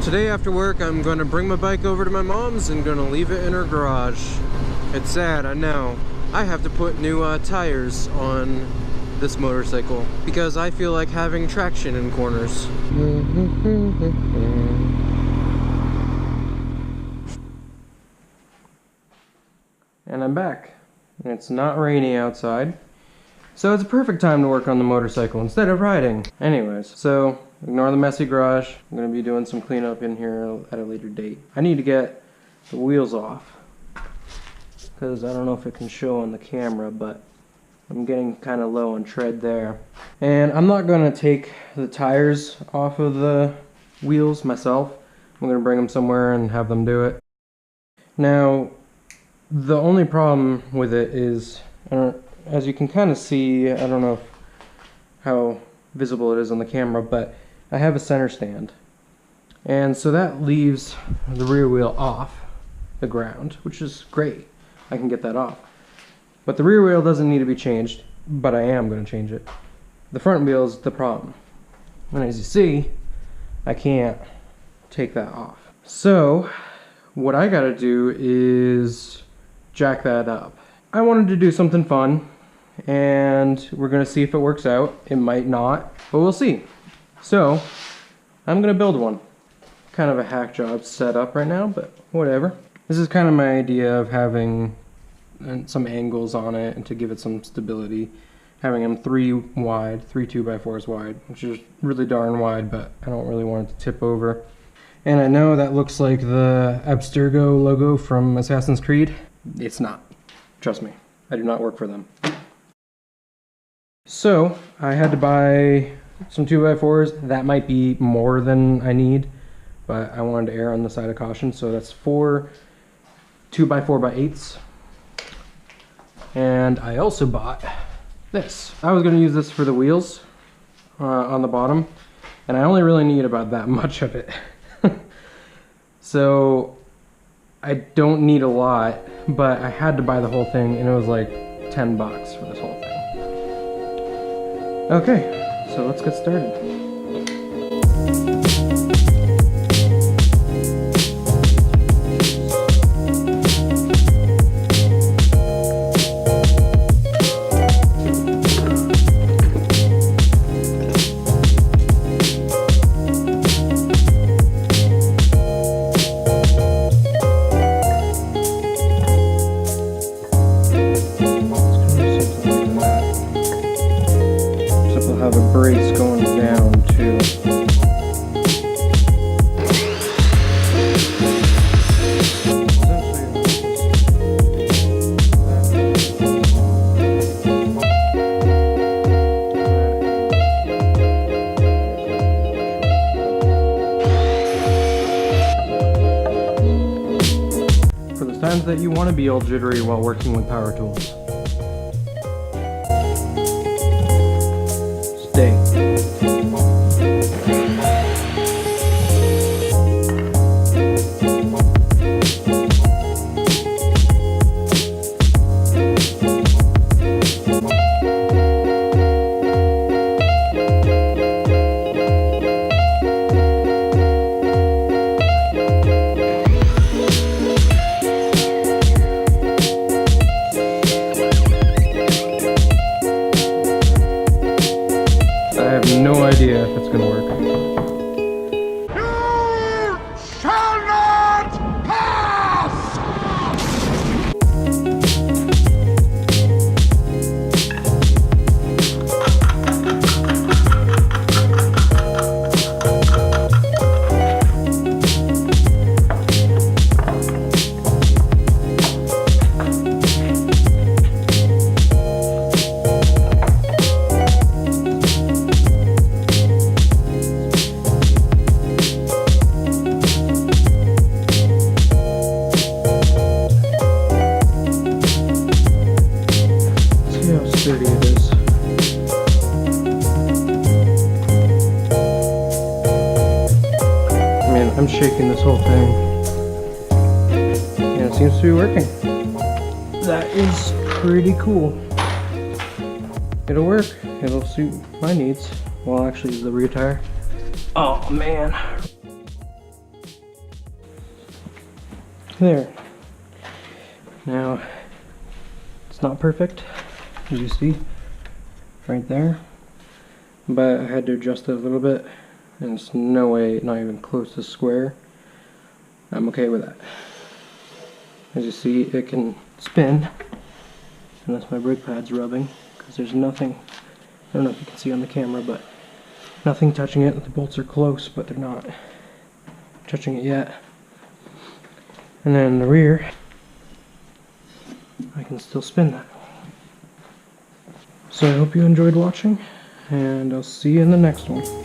Today after work, I'm going to bring my bike over to my mom's and going to leave it in her garage. It's sad, I know. I have to put new tires on this motorcycle because I feel like having traction in corners. And I'm back. And it's not rainy outside. So it's a perfect time to work on the motorcycle instead of riding. Anyways, so ignore the messy garage. I'm going to be doing some cleanup in here at a later date. I need to get the wheels off because I don't know if it can show on the camera, but I'm getting kind of low on tread there. And I'm not going to take the tires off of the wheels myself. I'm going to bring them somewhere and have them do it. Now, the only problem with it is, as you can kind of see, I don't know how visible it is on the camera, but I have a center stand. And so that leaves the rear wheel off the ground, which is great. I can get that off. But the rear wheel doesn't need to be changed, but I am going to change it. The front wheel is the problem. And as you see, I can't take that off. So what I got to do is jack that up. I wanted to do something fun, and we're going to see if it works out. It might not, but we'll see. So I'm going to build one. Kind of a hack job set up right now, but whatever. This is kind of my idea of having some angles on it and to give it some stability. Having them 3 wide, 3 2x4s wide, which is really darn wide, but I don't really want it to tip over. And I know that looks like the Abstergo logo from Assassin's Creed. It's not. Trust me, I do not work for them. So I had to buy some 2x4s. That might be more than I need, but I wanted to err on the side of caution. So that's 4 2x4x8s. And I also bought this. I was going to use this for the wheels on the bottom, and I only really need about that much of it. So I don't need a lot, but I had to buy the whole thing, and it was like $10 for this whole thing. Okay, so let's get started. Have a brace going down too. For the times that you want to be all jittery while working with power tools. No idea if it's gonna work. You shall not pass! I'm shaking this whole thing, and it seems to be working. That is pretty cool. It'll work. It'll suit my needs. Well, actually, the rear tire. Oh man. There. Now, it's not perfect, as you see, right there. But I had to adjust it a little bit, and it's no way, not even close to square. I'm okay with that. As you see, it can spin, unless my brake pad's rubbing, because there's nothing, I don't know if you can see on the camera, but nothing touching it. The bolts are close, but they're not touching it yet. And then in the rear, I can still spin that. So I hope you enjoyed watching, and I'll see you in the next one.